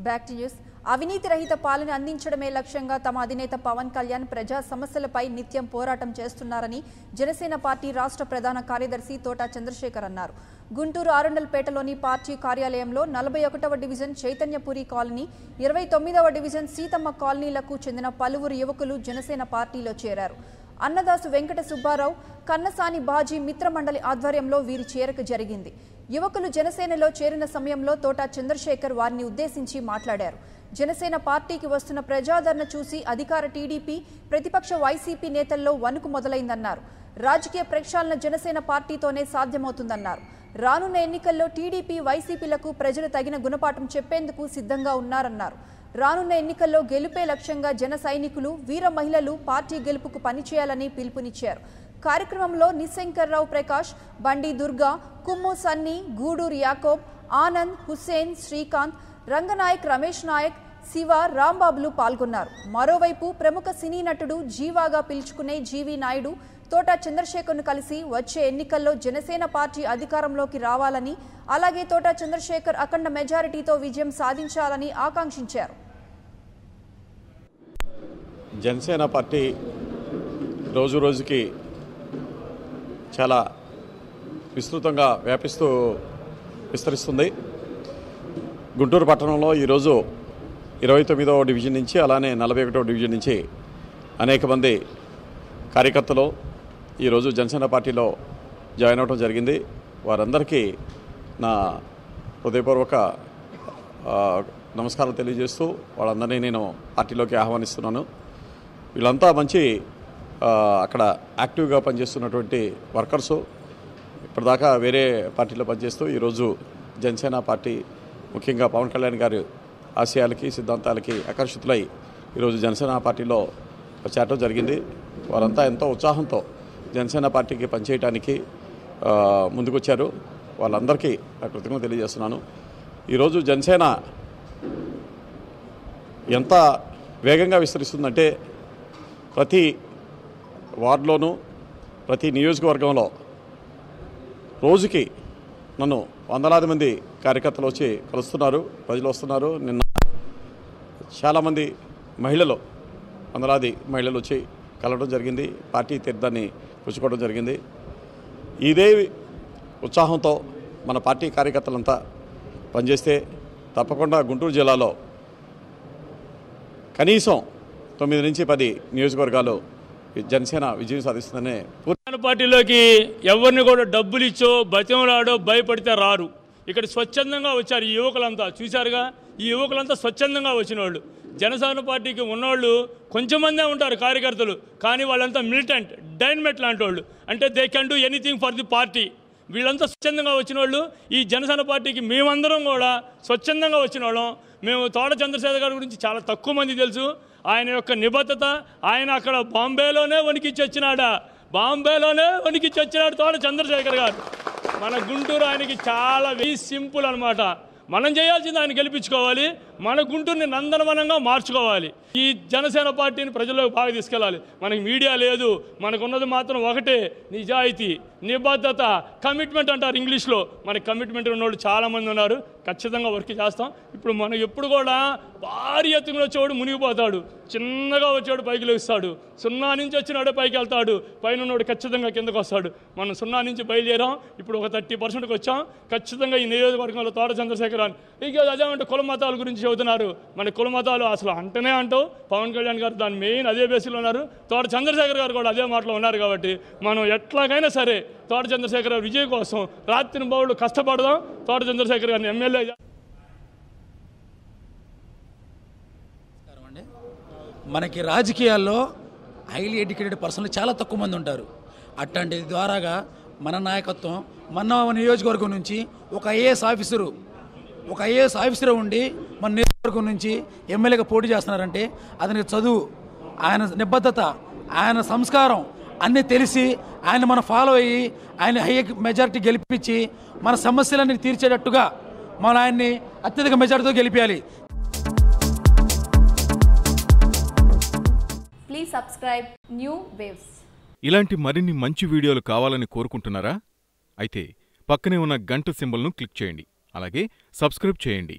Back to news. అవినీతి రహిత పాలన అందించడమే లక్ష్యంగా తమ అధినేత పవన్ కళ్యాణ్ ప్రజా సమస్యలపై నిత్యం పోరాటం చేస్తున్నారని జనసేన పార్టీ రాష్ట్ర ప్రధాన కార్యదర్శి తోట చంద్రశేఖర్ అన్నారు. గుంటూరు ఆరండల్పేటలోని పార్టీ కార్యాలయంలో 41వ డివిజన్ చైతన్యపురి కాలనీ, 29వ డివిజన్ సీతమ్మ కాలనీలకు చెందిన పలువురు యువకులు జనసేన పార్టీలో చేరారు. అన్నదాసు వెంకట సుబ్బారావు, కన్నసాని బాజీ మిత్రమండలి ఆధ్వర్యంలో వీరి చేరిక జరిగింది. యువకులు జనసేనలో చేరిన సమయంలో తోట చంద్రశేఖర్ వారిని ఉద్దేశించి మాట్లాడారు. జనసేన పార్టీకి వస్తున్న ప్రజాదరణ చూసి అధికార టీడీపీ, ప్రతిపక్ష వైసీపీ నేతల్లో వణుకు మొదలైందన్నారు. రాజకీయ ప్రక్షాళన జనసేన పార్టీతోనే సాధ్యమవుతుందన్నారు. రానున్న ఎన్నికల్లో టీడీపీ, వైసీపీలకు ప్రజలు తగిన గుణపాఠం చెప్పేందుకు సిద్ధంగా ఉన్నారన్నారు. రానున్న ఎన్నికల్లో గెలుపే లక్ష్యంగా జన సైనికులు, వీర మహిళలు పార్టీ గెలుపుకు పనిచేయాలని పిలుపునిచ్చారు. కార్యక్రమంలో నిశంకర్రావు ప్రకాష్, బండి దుర్గా, కుమ్ము సన్నీ, గూడూరు యాకోబ్, ఆనంద్, హుస్సేన్, శ్రీకాంత్, రంగనాయక్, రమేష్ నాయక్, శివ, రాంబాబులు పాల్గొన్నారు. మరోవైపు ప్రముఖ సినీ నటుడు జీవాగా పిలుచుకునే జీవి నాయుడు తోట చంద్రశేఖర్ను కలిసి వచ్చే ఎన్నికల్లో జనసేన పార్టీ అధికారంలోకి రావాలని, అలాగే తోట చంద్రశేఖర్ అఖండ మెజారిటీతో విజయం సాధించాలని ఆకాంక్షించారు. జనసేన పార్టీ రోజు రోజుకి చాలా విస్తృతంగా విస్తరిస్తుంది. గుంటూరు పట్టణంలో ఈరోజు 29వ డివిజన్ నుంచి, అలానే 41వ డివిజన్ నుంచి అనేక మంది కార్యకర్తలు ఈరోజు జనసేన పార్టీలో జాయిన్ అవ్వడం జరిగింది. వారందరికీ నా హృదయపూర్వక నమస్కారాలు తెలియజేస్తూ వాళ్ళందరినీ నేను పార్టీలోకి ఆహ్వానిస్తున్నాను. వీళ్ళంతా మంచి అక్కడ యాక్టివ్గా పనిచేస్తున్నటువంటి వర్కర్సు, ఇప్పటిదాకా వేరే పార్టీలో పనిచేస్తూ ఈరోజు జనసేన పార్టీ, ముఖ్యంగా పవన్ కళ్యాణ్ గారి ఆశయాలకి, సిద్ధాంతాలకి ఆకర్షితులై ఈరోజు జనసేన పార్టీలో చేరడం జరిగింది. వారంతా ఎంతో ఉత్సాహంతో జనసేన పార్టీకి పనిచేయడానికి ముందుకొచ్చారు. వాళ్ళందరికీ కృతజ్ఞతలు తెలియజేస్తున్నాను. ఈరోజు జనసేన ఎంత వేగంగా విస్తరిస్తుందంటే, ప్రతి వార్డులోనూ, ప్రతి నియోజకవర్గంలో రోజుకి నన్ను వందలాది మంది కార్యకర్తలు వచ్చి కలుస్తున్నారు, ప్రజలు వస్తున్నారు. నిన్న చాలామంది మహిళలు, వందలాది మహిళలు వచ్చి కలవడం జరిగింది. పార్టీ తీర్థాన్ని పుచ్చుకోవడం జరిగింది. ఇదే ఉత్సాహంతో మన పార్టీ కార్యకర్తలంతా పనిచేస్తే తప్పకుండా గుంటూరు జిల్లాలో కనీసం 9 నుంచి 10 నియోజకవర్గాలు జనసేన విజయం సాధిస్తుందనే. పార్టీలోకి ఎవరిని కూడా డబ్బులు ఇచ్చో, బతిమలాడో, భయపడితే రారు. ఇక్కడ స్వచ్ఛందంగా వచ్చారు ఈ యువకులంతా. చూశారుగా, ఈ యువకులంతా స్వచ్ఛందంగా వచ్చిన వాళ్ళు. జనసేన పార్టీకి ఉన్నవాళ్ళు కొంచెం మందే ఉంటారు కార్యకర్తలు, కానీ వాళ్ళంతా మిలిటెంట్, డైనమెట్ లాంటి వాళ్ళు. అంటే they can do anything for the party. వీళ్ళంతా స్వచ్ఛందంగా వచ్చిన వాళ్ళు. ఈ జనసేన పార్టీకి మేమందరం కూడా స్వచ్ఛందంగా వచ్చిన వాళ్ళం. మేము తోట చంద్రశేఖర్ గారి గురించి చాలా తక్కువ మంది తెలుసు. ఆయన యొక్క నిబద్ధత, ఆయన అక్కడ బాంబేలోనే వణికిచ్చి వచ్చినాడు తోట చంద్రశేఖర్ గారు. మన గుంటూరు ఆయనకి చాలా వెరీ సింపుల్ అనమాట. మనం చేయాల్సింది ఆయన గెలిపించుకోవాలి, మన గుంటూరుని నందనవనంగా మార్చుకోవాలి. ఈ జనసేన పార్టీని ప్రజల్లోకి బాగా తీసుకెళ్ళాలి. మనకి మీడియా లేదు, మనకున్నది మాత్రం ఒకటే, నిజాయితీ, నిబద్ధత, కమిట్మెంట్ అంటారు ఇంగ్లీష్లో. మనకి కమిట్మెంట్ ఉన్నవాళ్ళు చాలామంది ఉన్నారు. ఖచ్చితంగా వర్క్ చేస్తాం. ఇప్పుడు మనం ఎప్పుడు కూడా భారీ ఎత్తున వచ్చేవాడు మునిగిపోతాడు, చిన్నగా వచ్చేవాడు పైకి లేస్తాడు, 0 నుంచి వచ్చినాడే పైకి వెళ్తాడు, పైన ఉన్నవాడు ఖచ్చితంగా కిందకు వస్తాడు. మనం 0 నుంచి బయలుదేరాం, ఇప్పుడు ఒక 30%కి వచ్చాం. ఖచ్చితంగా ఈ నియోజకవర్గంలో తోట చంద్రశేఖర్ అని ఇక అదేమంటే కుల మతాల గురించి చెబుతున్నారు. మన కుల మతాలు అసలు అంటనే అంటావు. పవన్ కళ్యాణ్ గారు దాని మెయిన్ అదే బేసిలో ఉన్నారు, తోట చంద్రశేఖర్ గారు కూడా అదే మాటలో ఉన్నారు. కాబట్టి మనం ఎట్లాగైనా సరే తోట చంద్రశేఖర్ గారి విజయం కోసం రాత్రి బౌళ్ళు కష్టపడదాం. తోట చంద్రశేఖర్ గారిని ఎమ్మెల్యే. మనకి రాజకీయాల్లో హైలీ ఎడ్యుకేటెడ్ పర్సన్లు చాలా తక్కువ మంది ఉంటారు. అట్లాంటి ద్వారాగా మన నాయకత్వం, మన నియోజకవర్గం నుంచి ఒక ఐఏఎస్ ఆఫీసర్ ఉండి మన నియోజకవర్గం నుంచి ఎమ్మెల్యేగా పోటీ చేస్తున్నారంటే అతనికి చదువు, ఆయన నిబద్ధత, ఆయన సంస్కారం అన్నీ తెలిసి ఆయన మనం ఫాలో అయ్యి ఆయన హై మెజారిటీ గెలిపించి మన సమస్యలన్నీ తీర్చేటట్టుగా మన ఆయన్ని అత్యధిక మెజారిటీతో గెలిపించాలి. Please subscribe new waves. ఇలాంటి మరిన్ని మంచి వీడియోలు కావాలని కోరుకుంటున్నారా? అయితే పక్కనే ఉన్న గంట సింబల్ను క్లిక్ చేయండి. అలాగే సబ్స్క్రైబ్ చేయండి.